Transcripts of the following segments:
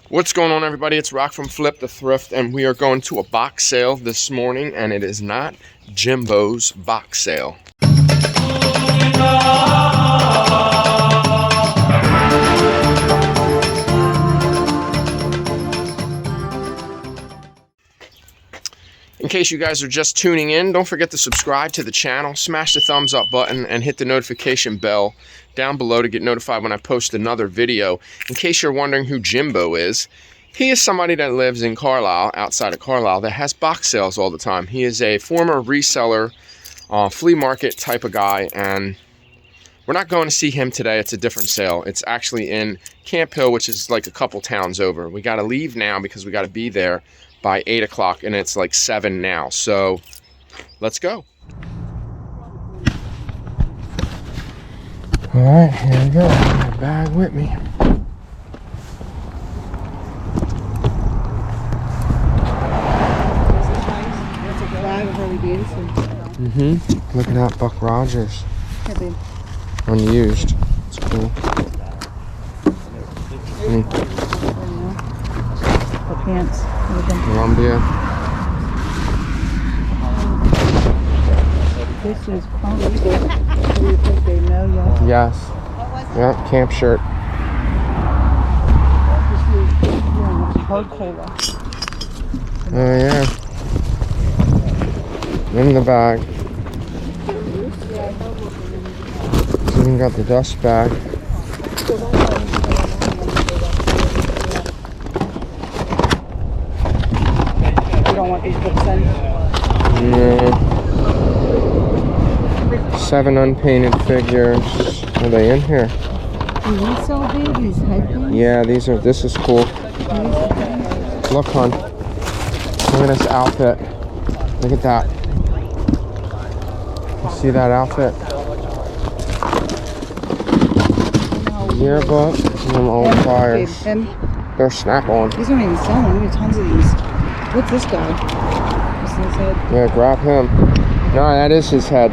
What's going on, everybody? It's Rock from Flip the Thrift, and we are going to a box sale this morning, and it is not Jimbo's box sale. In case you guys are just tuning in, don't forget to subscribe to the channel, smash the thumbs up button, and hit the notification bell down below to get notified when I post another video. In case you're wondering who Jimbo is, he is somebody that lives in Carlisle, outside of Carlisle, that has box sales all the time. He is a former reseller, flea market type of guy, and we're not going to see him today. It's a different sale. It's actually in Camp Hill, which is like a couple towns over. We got to leave now because we got to be there by 8 o'clock, and it's like 7 now. So let's go. All right, here we go. I have my bag with me. That's a bag of Harley Davidson. Look at that, Buck Rogers. Yeah, babe. Unused. It's cool. The pants. Columbia. This is probably where you think they know you. Yes. Yeah, camp shirt. This is Coca-Cola. Oh yeah. In the bag. Even got the dust bag. You don't want these books in? No. 7 unpainted figures. Are they in here? Do we sell babies? Yeah, this is cool. Look, hon. Look at this outfit. Look at that. You see that outfit? Yearbook and them old tires. They're snap-on. These aren't even selling. We have tons of these. What's this guy? What's his head? Yeah, grab him. No, that is his head.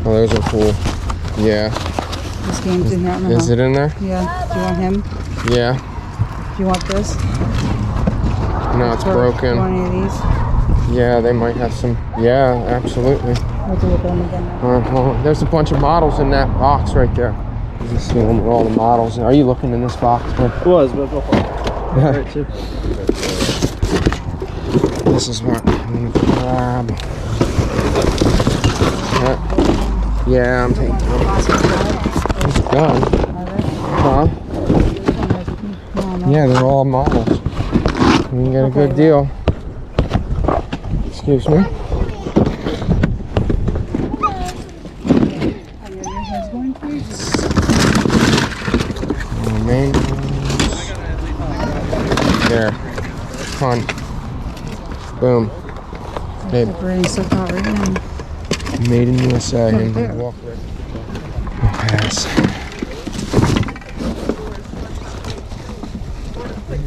Oh, those are cool. Yeah. This game's in here. Is it in there? Yeah. Do you want him? Yeah. Do you want this? No, it's Do broken. you want any of these? Yeah, they might have some. Yeah, absolutely. We'll do it then again now. Well, there's a bunch of models in that box right there. You can see them with all the models. Are you looking in this box? It was, but go for it. Right, too. This is what I'm going to grab. Yeah, I'm taking It's done. Huh? Yeah, they're all models. You can get a good deal. Excuse me. Main there. Fun. Boom. Babe. Made in USA. And walk right. Pass.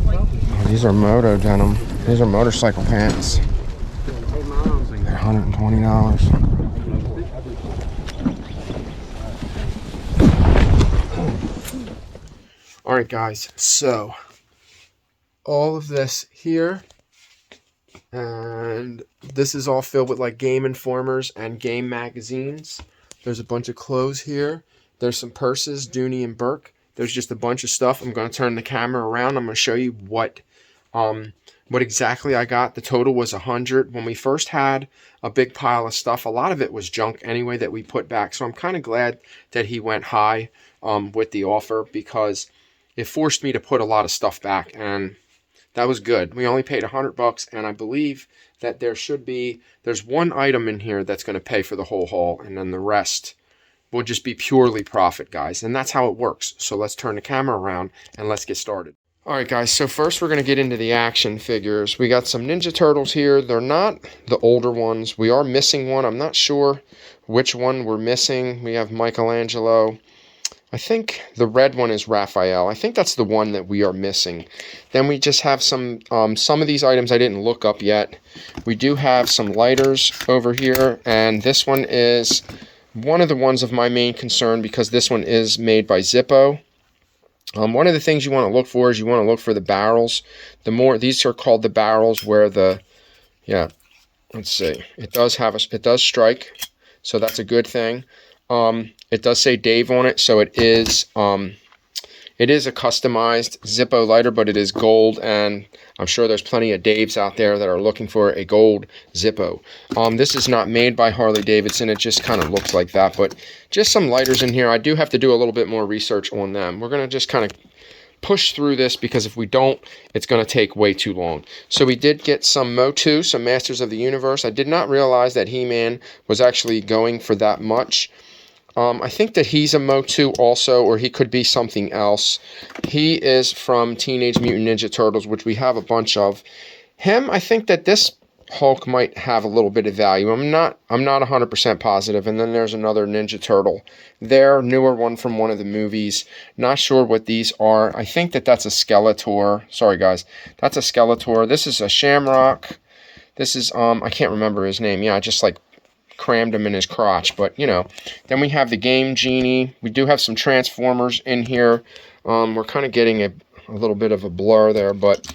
Oh, these are moto denim. These are motorcycle pants. They're $120. All right, guys. So all of this here, and this is all filled with like Game Informers and game magazines. There's a bunch of clothes here. There's some purses, Dooney and Burke. There's just a bunch of stuff. I'm going to turn the camera around. I'm going to show you what exactly I got. The total was 100. When we first had a big pile of stuff, a lot of it was junk anyway that we put back. So I'm kind of glad that he went high with the offer, because it forced me to put a lot of stuff back, and that was good. We only paid $100, and I believe that there's one item in here that's going to pay for the whole haul, and then the rest will just be purely profit, guys. And that's how it works. So let's turn the camera around and let's get started. All right, guys, so first we're going to get into the action figures. We got some Ninja Turtles here. They're not the older ones. We are missing one. I'm not sure which one we're missing. We have Michelangelo. I think the red one is Raphael. I think that's the one that we are missing. Then we just have some of these items I didn't look up yet. We do have some lighters over here, and this one is one of the ones of my main concern because this one is made by Zippo. One of the things you want to look for is you want to look for the barrels. These are called the barrels where let's see. It does strike, so that's a good thing. It does say Dave on it, so it is a customized Zippo lighter, but it is gold, and I'm sure there's plenty of Daves out there that are looking for a gold Zippo. This is not made by Harley Davidson. It just kind of looks like that, but just some lighters in here. I do have to do a little bit more research on them. We're going to just kind of push through this because if we don't, it's going to take way too long. So we did get some Motu, some Masters of the Universe. I did not realize that He-Man was actually going for that much. I think that he's a Motu also, or he could be something else. He is from Teenage Mutant Ninja Turtles, which we have a bunch of. I think that this Hulk might have a little bit of value. I'm not 100% positive. And then there's another Ninja Turtle there, newer one from one of the movies. Not sure what these are. I think that that's a Skeletor. Sorry guys, that's a Skeletor. This is a Shamrock. This is I can't remember his name. Yeah, I just like crammed him in his crotch, but you know. Then we have the Game Genie. We do have some Transformers in here. We're kind of getting a little bit of a blur there, but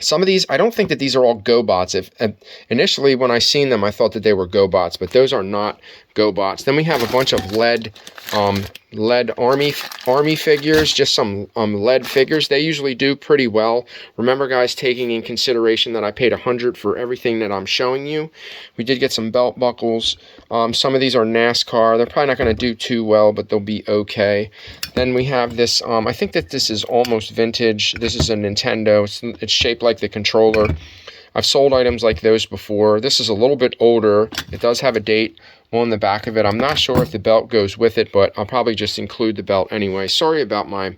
some of these, I don't think that these are all GoBots. Initially, when I seen them, I thought that they were GoBots, but those are not GoBots. Then we have a bunch of lead army figures, just some lead figures. They usually do pretty well. Remember, guys, taking in consideration that I paid $100 for everything that I'm showing you. We did get some belt buckles. Some of these are NASCAR. They're probably not going to do too well, but they'll be okay. Then we have this. I think that this is almost vintage. This is a Nintendo. It's shaped like the controller. I've sold items like those before. This is a little bit older. It does have a date on the back of it. I'm not sure if the belt goes with it, but I'll probably just include the belt anyway. Sorry about I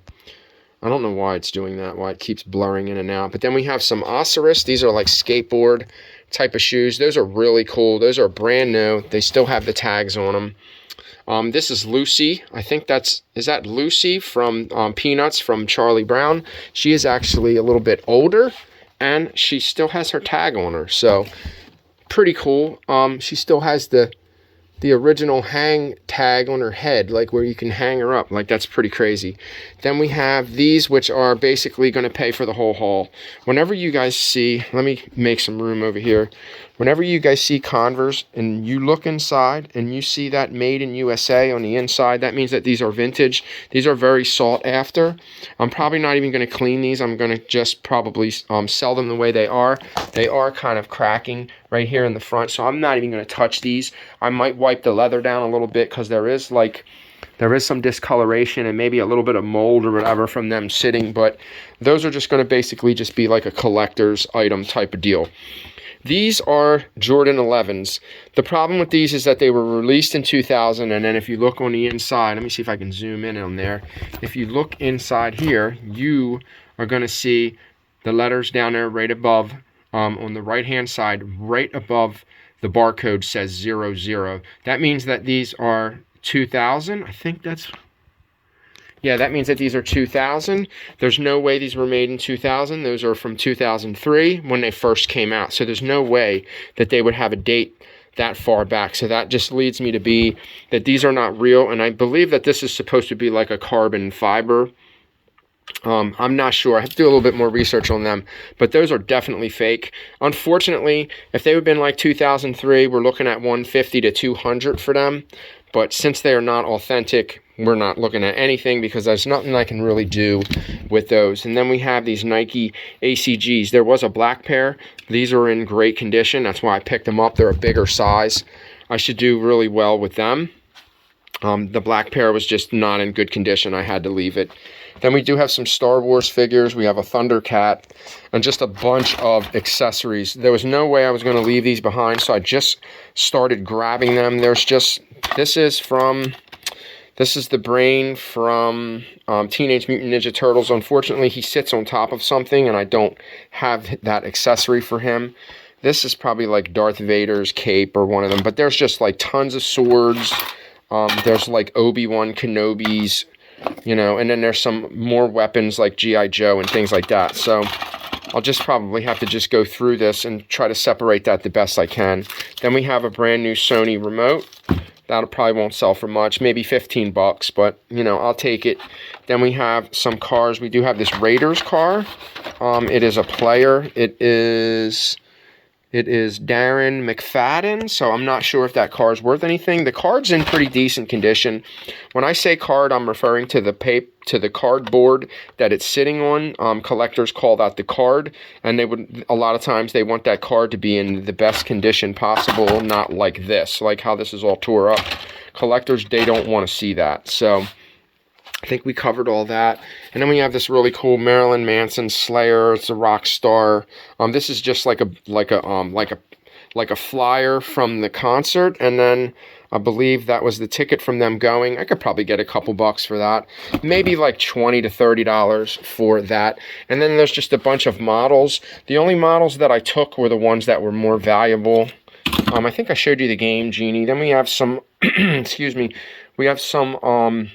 don't know why it's doing that, why it keeps blurring in and out. But then we have some Osiris. These are like skateboard type of shoes. Those are really cool. Those are brand new. They still have the tags on them. This is Lucy. I think is that Lucy from Peanuts from Charlie Brown. She is actually a little bit older, and she still has her tag on her. So pretty cool. She still has the original hang tag on her head, like where you can hang her up. Like, that's pretty crazy. Then we have these, which are basically going to pay for the whole haul. Whenever you guys see, let me make some room over here. Whenever you guys see Converse and you look inside and you see that made in USA on the inside, that means that these are vintage. These are very sought after. I'm probably not even going to clean these. I'm going to just probably sell them the way they are. They are kind of cracking right here in the front, so I'm not even going to touch these. I might wipe the leather down a little bit because there is some discoloration and maybe a little bit of mold or whatever from them sitting, but those are just going to basically just be like a collector's item type of deal. These are Jordan 11s. The problem with these is that they were released in 2000, and then if you look on the inside, let me see if I can zoom in on there. If you look inside here, you are going to see the letters down there right above, on the right-hand side, right above the barcode says 00. That means that these are 2000. I think that's... Yeah, that means that these are 2000. There's no way these were made in 2000. Those are from 2003 when they first came out. So there's no way that they would have a date that far back. So that just leads me to be that these are not real. And I believe that this is supposed to be like a carbon fiber. I'm not sure. I have to do a little bit more research on them. But those are definitely fake. Unfortunately, if they would have been like 2003, we're looking at $150 to $200 for them. But since they are not authentic, we're not looking at anything because there's nothing I can really do with those. And then we have these Nike ACGs. There was a black pair. These are in great condition. That's why I picked them up. They're a bigger size. I should do really well with them. The black pair was just not in good condition. I had to leave it. Then we do have some Star Wars figures. We have a Thundercat and just a bunch of accessories. There was no way I was going to leave these behind, so I just started grabbing them. This is the brain from Teenage Mutant Ninja Turtles. Unfortunately, he sits on top of something, and I don't have that accessory for him. This is probably like Darth Vader's cape or one of them, but there's just like tons of swords. There's like Obi-Wan Kenobi's, you know, and then there's some more weapons like G.I. Joe and things like that. So I'll just probably have to just go through this and try to separate that the best I can. Then we have a brand new Sony remote. That probably won't sell for much, maybe 15 bucks, but you know, I'll take it. Then we have some cars. We do have this Raiders car. It is a player. It is Darren McFadden, so I'm not sure if that car is worth anything. The card's in pretty decent condition. When I say card, I'm referring to the cardboard that it's sitting on. Collectors call that the card, and a lot of times they want that card to be in the best condition possible, not like this, like how this is all tore up. Collectors, they don't want to see that. So I think we covered all that. And then we have this really cool Marilyn Manson Slayer. It's a rock star. This is just like a flyer from the concert, and then I believe that was the ticket from them going. I could probably get a couple bucks for that. Maybe like $20 to $30 for that. And then there's just a bunch of models. The only models that I took were the ones that were more valuable. I think I showed you the Game Genie. Then we have some, excuse me, we have some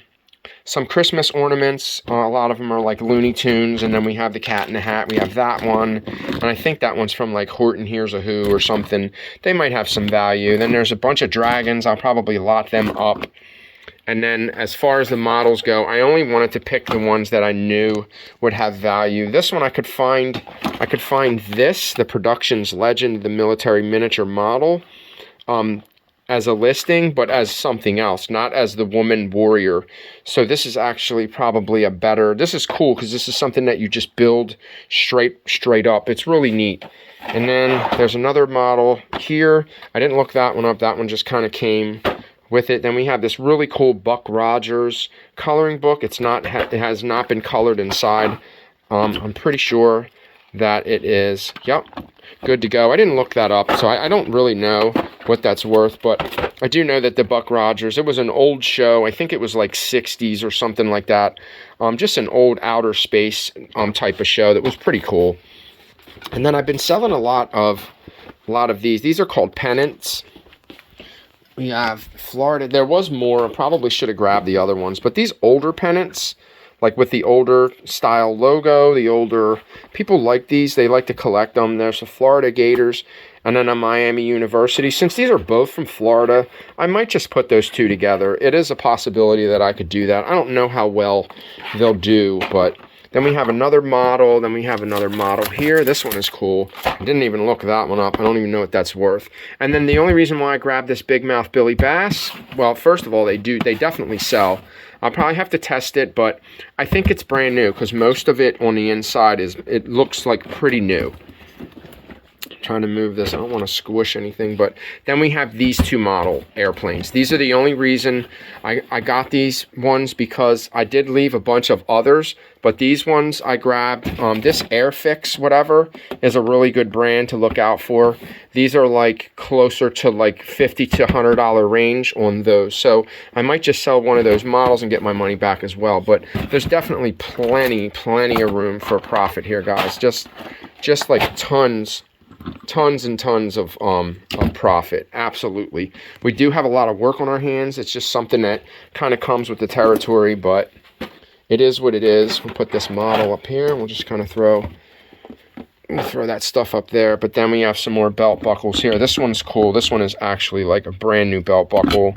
Christmas ornaments. A lot of them are like Looney Tunes, and then we have the Cat in the Hat. We have that one, and I think that one's from like Horton Hears a Who or something. They might have some value. Then there's a bunch of dragons. I'll probably lot them up. And then as far as the models go, I only wanted to pick the ones that I knew would have value. This one I could find this, the Productions Legend, the military miniature model, as a listing, but as something else, not as the woman warrior. So this is actually probably a better, this is cool because this is something that you just build straight up. It's really neat. And then there's another model here. I didn't look that one up. That one just kind of came with it. Then we have this really cool Buck Rogers coloring book. It has not been colored inside. I'm pretty sure that it is, yep, good to go. I didn't look that up, so I don't really know what that's worth, but I do know that the Buck Rogers, it was an old show. I think it was like 60s or something like that. Just an old outer space type of show that was pretty cool. And then I've been selling a lot of these. These are called pennants. We have Florida. There was more. I probably should have grabbed the other ones, but these older pennants, like with the older style logo, people like these. They like to collect them. There's the Florida Gators and then a Miami University. Since these are both from Florida, I might just put those two together. It is a possibility that I could do that. I don't know how well they'll do, but then we have another model. Then we have another model here. This one is cool. I didn't even look that one up. I don't even know what that's worth. And then the only reason why I grabbed this Big Mouth Billy Bass, well, first of all, they definitely sell. I'll probably have to test it, but I think it's brand new because most of it on the inside it looks like pretty new. Trying to move this. I don't want to squish anything, but then we have these two model airplanes. These are the only reason I got these ones, because I did leave a bunch of others, but these ones I grabbed. This Airfix whatever is a really good brand to look out for. These are like closer to like $50 to $100 range on those, so I might just sell one of those models and get my money back as well. But there's definitely plenty of room for profit here, guys. Just like tons and tons of profit. Absolutely. We do have a lot of work on our hands. It's just something that kind of comes with the territory, but it is what it is. We'll put this model up here and we'll just kind of throw that stuff up there. But then we have some more belt buckles here. This one's cool. This one is actually like a brand new belt buckle.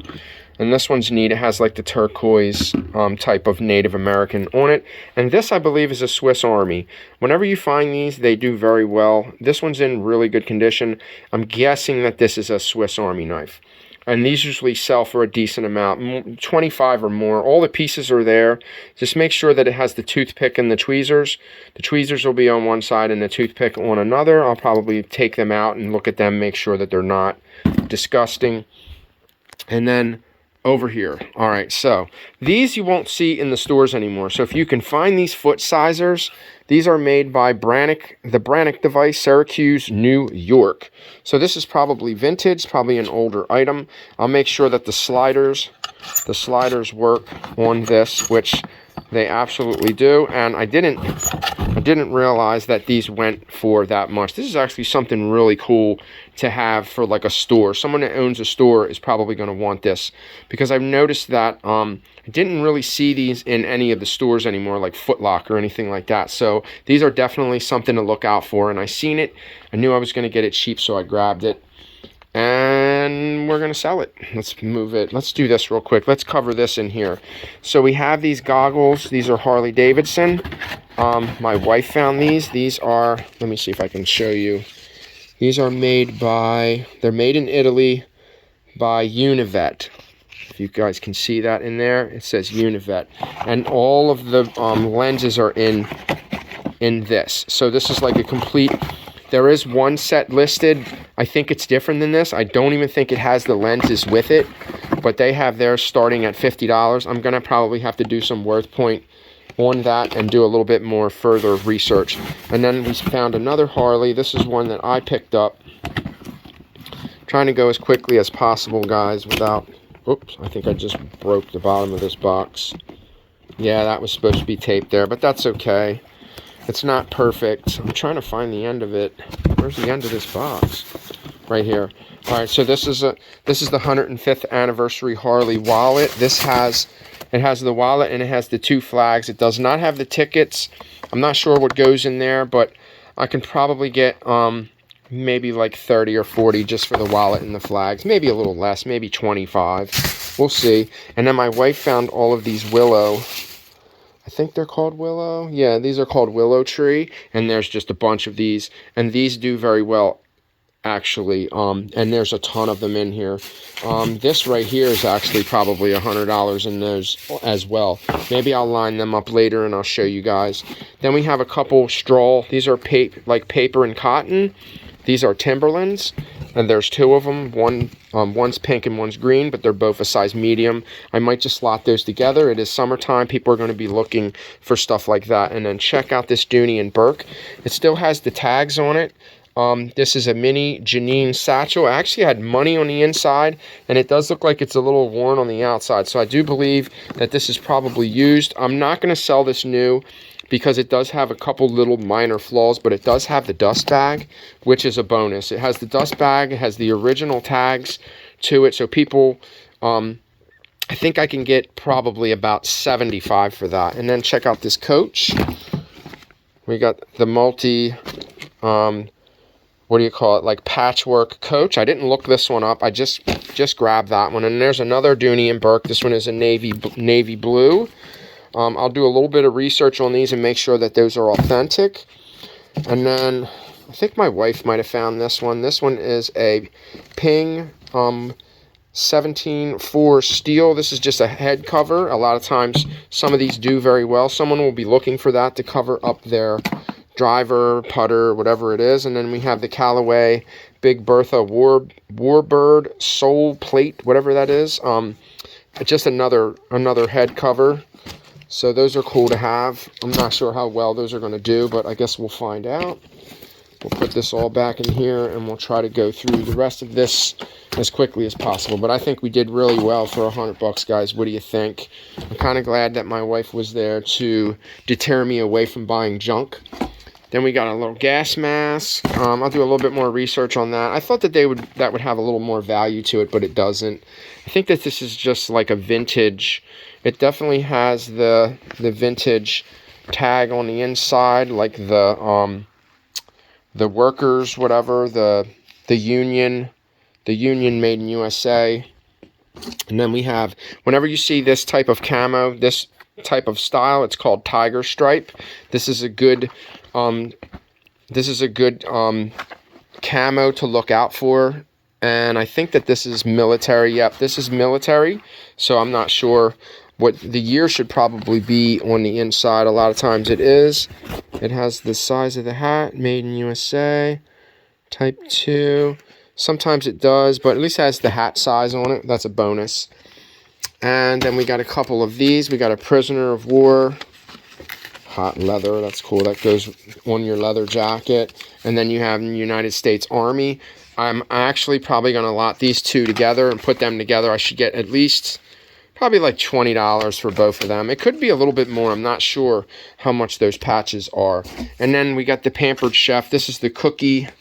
And this one's neat. It has like the turquoise type of Native American on it. And this, I believe, is a Swiss Army. Whenever you find these, they do very well. This one's in really good condition. I'm guessing that this is a Swiss Army knife. And these usually sell for a decent amount, 25 or more. All the pieces are there. Just make sure that it has the toothpick and the tweezers. The tweezers will be on one side and the toothpick on another. I'll probably take them out and look at them, make sure that they're not disgusting. And then over here. All right, so these you won't see in the stores anymore. So if you can find these foot sizers, these are made by Brannock, the Brannock device, Syracuse, New York. So this is probably vintage, probably an older item. I'll make sure that the sliders work on this, which they absolutely do. And I didn't realize that these went for that much. This is actually something really cool to have for like a store. Someone that owns a store is probably going to want this, because I've noticed that I didn't really see these in any of the stores anymore, like Foot Locker or anything like that. So these are definitely something to look out for, and I seen it. I knew I was going to get it cheap, so I grabbed it. and we're going to sell it. Let's move it. Let's do this real quick. Let's cover this in here. So we have these goggles. These are Harley Davidson. My wife found these. These are, let me see if I can show you. These are made by, they're made in Italy by Univet. If you guys can see that in there, it says Univet. And all of the lenses are in this. So this is like a complete, there is one set listed. I think it's different than this. I don't even think it has the lenses with it, but they have theirs starting at $50. I'm going to probably have to do some worth point on that and do a little bit more further research. And then we found another Harley. This is one that I picked up. Trying to go as quickly as possible, guys, without, oops, I think I just broke the bottom of this box. Yeah, that was supposed to be taped there, but that's okay. It's not perfect. I'm trying to find the end of it. Where's the end of this box? Right here. All right, so this is the 105th anniversary Harley wallet. It has the wallet and it has the 2 flags. It does not have the tickets. I'm not sure what goes in there, but I can probably get maybe like 30 or 40 just for the wallet and the flags. Maybe a little less, maybe 25. We'll see. And then my wife found all of these Willow. I think they're called Willow. Yeah, these are called Willow Tree, and there's just a bunch of these, and these do very well, actually. And there's a ton of them in here. This right here is actually probably $100 in those as well. Maybe I'll line them up later and I'll show you guys. Then we have a couple straw. These are like paper and cotton. These are Timberlands, and there's 2 of them. One's pink and one's green, but they're both a size medium. I might just slot those together. It is summertime. People are going to be looking for stuff like that. And then check out this Dooney and Burke. It still has the tags on it. This is a mini Janine satchel. I actually had money on the inside, and it does look like it's a little worn on the outside. So I do believe that this is probably used. I'm not going to sell this new, because it does have a couple little minor flaws, but it does have the dust bag, which is a bonus. It has the dust bag, it has the original tags to it, so people, I think I can get probably about $75 for that. And then check out this coach. We got the multi, what do you call it, like patchwork coach. I didn't look this one up, I just grabbed that one. And there's another Dooney and Burke. This one is a navy blue. I'll do a little bit of research on these and make sure that those are authentic. And then I think my wife might have found this one. This one is a Ping 17.4 steel. This is just a head cover. A lot of times some of these do very well. Someone will be looking for that to cover up their driver, putter, whatever it is. And then we have the Callaway Big Bertha Warbird Soul Plate, whatever that is. Just another head cover. So those are cool to have. I'm not sure how well those are going to do, but I guess we'll find out. We'll put this all back in here, and we'll try to go through the rest of this as quickly as possible. But I think we did really well for $100, guys. What do you think? I'm kind of glad that my wife was there to deter me away from buying junk. Then we got a little gas mask. I'll do a little bit more research on that. I thought that that would have a little more value to it, but it doesn't. I think that this is just like a vintage. It definitely has the vintage tag on the inside, like the workers, whatever, the union made in USA. And then we have, whenever you see this type of camo, this type of style, it's called tiger stripe. This is a good camo to look out for. And I think that this is military. Yep, this is military. So I'm not sure what the year should probably be on the inside. A lot of times it is. It has the size of the hat, made in USA, type 2. Sometimes it does, but at least has the hat size on it. That's a bonus. And then we got a couple of these. We got a prisoner of war, hot leather. That's cool. That goes on your leather jacket. And then you have the United States Army. I'm actually probably going to lot these 2 together and put them together. I should get at least probably like $20 for both of them. It could be a little bit more. I'm not sure how much those patches are. And then we got the Pampered Chef. This is the cookie. I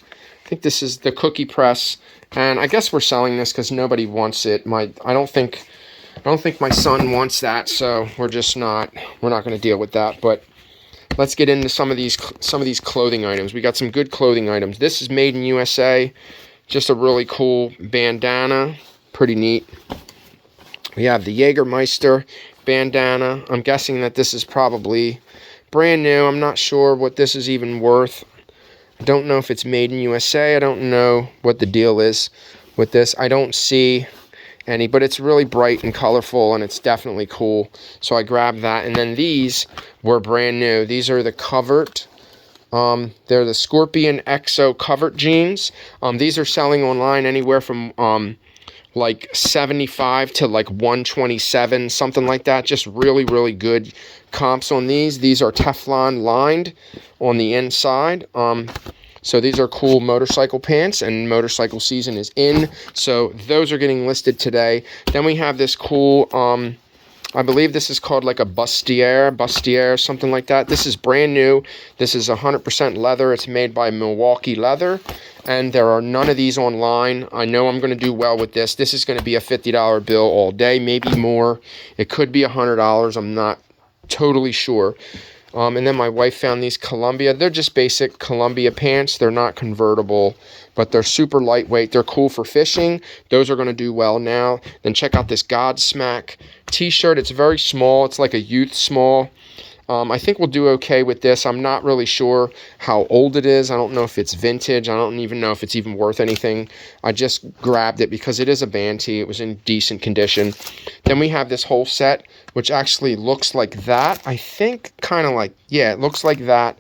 think this is the cookie press. And I guess we're selling this because nobody wants it. I don't think my son wants that, so we're not going to deal with that. But let's get into some of these clothing items. We got some good clothing items. This is made in USA. Just a really cool bandana. Pretty neat. We have the Jägermeister bandana. I'm guessing that this is probably brand new. I'm not sure what this is even worth. I don't know if it's made in USA. I don't know what the deal is with this. I don't see any, but it's really bright and colorful, and it's definitely cool. So I grabbed that. And then these were brand new. These are the Covert. They're the Scorpion Exo Covert jeans. These are selling online anywhere from like 75 to like 127, something like that. Just really, really good comps on these. These are Teflon lined on the inside. So these are cool motorcycle pants, and motorcycle season is in. So those are getting listed today. Then we have this cool, I believe this is called like a bustier, something like that. This is brand new. This is 100% leather. It's made by Milwaukee Leather, and there are none of these online. I know I'm going to do well with this. This is going to be a $50 bill all day, maybe more. It could be $100. I'm not totally sure. And then my wife found these Columbia. They're just basic Columbia pants. They're not convertible, but they're super lightweight. They're cool for fishing. Those are going to do well now. Then check out this Godsmack t-shirt. It's very small. It's like a youth small. I think we'll do okay with this. I'm not really sure how old it is. I don't know if it's vintage. I don't even know if it's even worth anything. I just grabbed it because it is a band tee. It was in decent condition. Then we have this whole set, which actually looks like that. I think kind of like, yeah, it looks like that.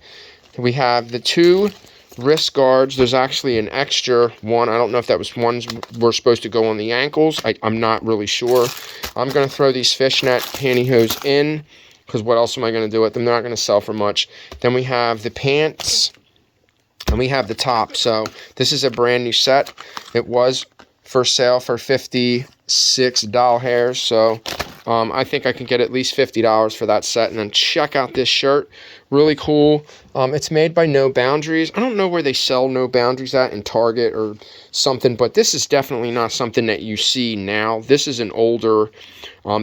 We have the two wrist guards. There's actually an extra one. I don't know if that was ones were supposed to go on the ankles. I'm not really sure. I'm going to throw these fishnet pantyhose in, because what else am I going to do with them? They're not going to sell for much. Then we have the pants, and we have the top. So this is a brand new set. It was for sale for $56. So I think I can get at least $50 for that set. And then check out this shirt. Really cool. It's made by No Boundaries. I don't know where they sell No Boundaries at, in Target or something, but this is definitely not something that you see now. This is an older,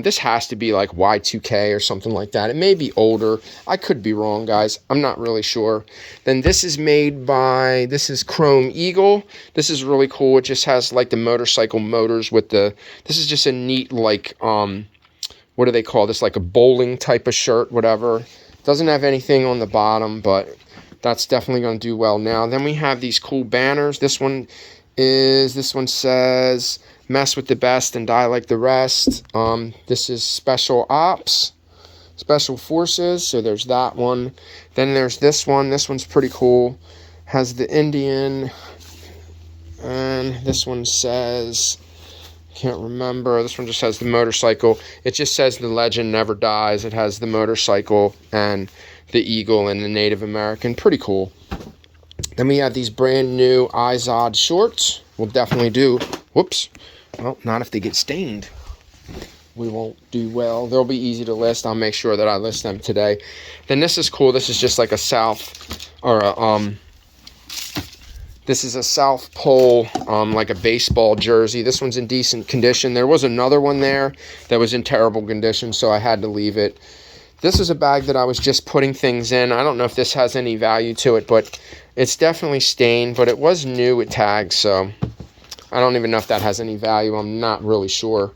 this has to be like Y2K or something like that. It may be older. I could be wrong, guys. I'm not really sure. Then this is made by, this is Chrome Eagle. This is really cool. It just has like the motorcycle motors with the, this is just a neat, like, what do they call this? Like a bowling type of shirt, whatever. Doesn't have anything on the bottom, but that's definitely going to do well now. Then we have these cool banners. This one says, mess with the best and die like the rest. This is Special Ops, Special Forces. So there's that one. Then there's this one. This one's pretty cool. Has the Indian. And this one says, can't remember. This one just has the motorcycle. It just says the legend never dies. It has the motorcycle and the eagle and the Native American. Pretty cool. Then we have these brand new Izod shorts. We'll definitely do. Whoops. Well, not if they get stained. We won't do well. They'll be easy to list. I'll make sure that I list them today. Then this is cool. This is just like a South, or a, this is a South Pole, like a baseball jersey. This one's in decent condition. There was another one there that was in terrible condition, so I had to leave it. This is a bag that I was just putting things in. I don't know if this has any value to it, but it's definitely stained, but it was new with tags, so I don't even know if that has any value. I'm not really sure.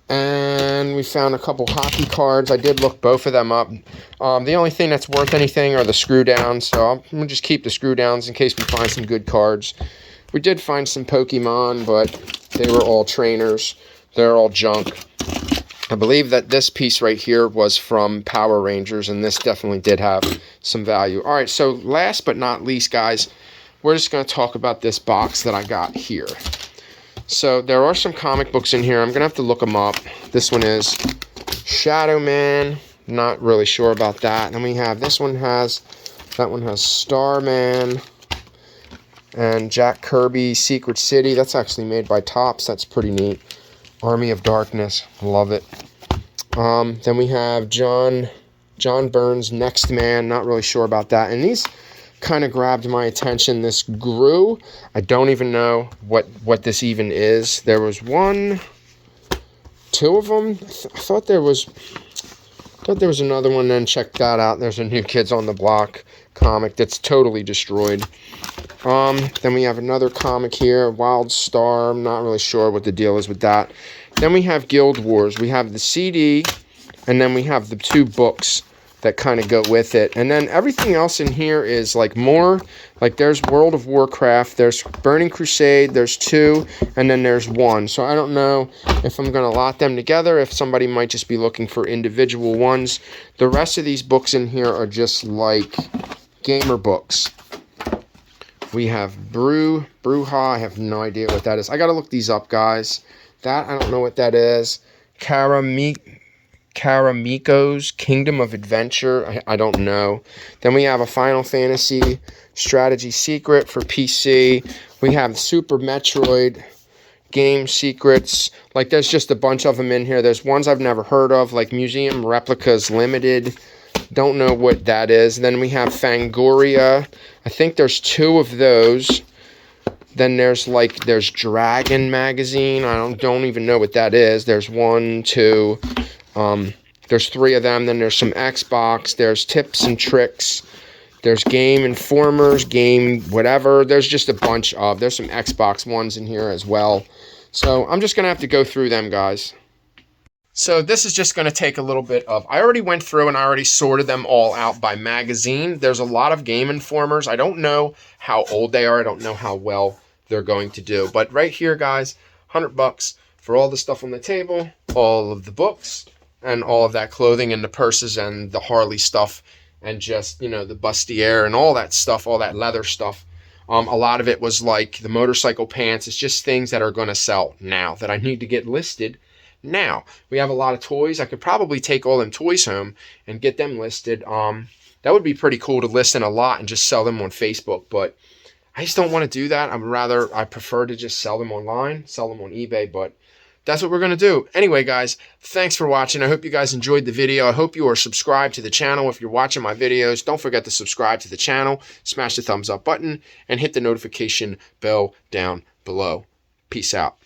And we found a couple hockey cards. I did look both of them up. The only thing that's worth anything are the screw downs, so I'm going to just keep the screw downs in case we find some good cards. We did find some Pokemon, but they were all trainers. They're all junk. I believe that this piece right here was from Power Rangers, and this definitely did have some value. All right, so last but not least, guys, we're just going to talk about this box that I got here. So there are some comic books in here. I'm going to have to look them up. This one is Shadow Man. Not really sure about that. Then we have, this one has, that one has Starman and Jack Kirby Secret City. That's actually made by Topps. That's pretty neat. Army of Darkness. Love it. Then we have John Byrne's Next Man. Not really sure about that. And these kind of grabbed my attention. This Gru. I don't even know what this even is. There was two of them. I thought there was another one. Then check that out. There's a New Kids on the Block comic that's totally destroyed. Then we have another comic here, Wild Star. I'm not really sure what the deal is with that. Then we have Guild Wars. We have the CD, and then we have the 2 books that kind of go with it. And then everything else in here is like more, like there's World of Warcraft, there's Burning Crusade, there's 2, and then there's 1. So I don't know if I'm going to lot them together, if somebody might just be looking for individual ones. The rest of these books in here are just like gamer books. We have Bruja. I have no idea what that is. I got to look these up, guys. That, I don't know what that is. Karamiko's Kingdom of Adventure. I don't know. Then we have a Final Fantasy Strategy Secret for PC. We have Super Metroid Game Secrets. Like, there's just a bunch of them in here. There's ones I've never heard of, like Museum Replicas Limited. Don't know what that is. Then we have Fangoria. I think there's 2 of those. Then there's Dragon Magazine. I don't even know what that is. There's 1, 2. There's 3 of them. Then there's some Xbox. There's Tips and Tricks. There's Game Informers, Game whatever. There's just a bunch of. There's some Xbox ones in here as well. So I'm just going to have to go through them, guys. So this is just going to take a little bit of, I already went through and I already sorted them all out by magazine. There's a lot of Game Informers. I don't know how old they are. I don't know how well they're going to do. But right here, guys, $100 for all the stuff on the table, all of the books, and all of that clothing and the purses and the Harley stuff and just, you know, the bustier and all that stuff, all that leather stuff. A lot of it was like the motorcycle pants. It's just things that are going to sell now that I need to get listed. Now, we have a lot of toys. I could probably take all them toys home and get them listed. That would be pretty cool to list in a lot and just sell them on Facebook, but I just don't want to do that. I prefer to just sell them online, sell them on eBay, but that's what we're going to do. Anyway, guys, thanks for watching. I hope you guys enjoyed the video. I hope you are subscribed to the channel. If you're watching my videos, don't forget to subscribe to the channel, smash the thumbs up button, and hit the notification bell down below. Peace out.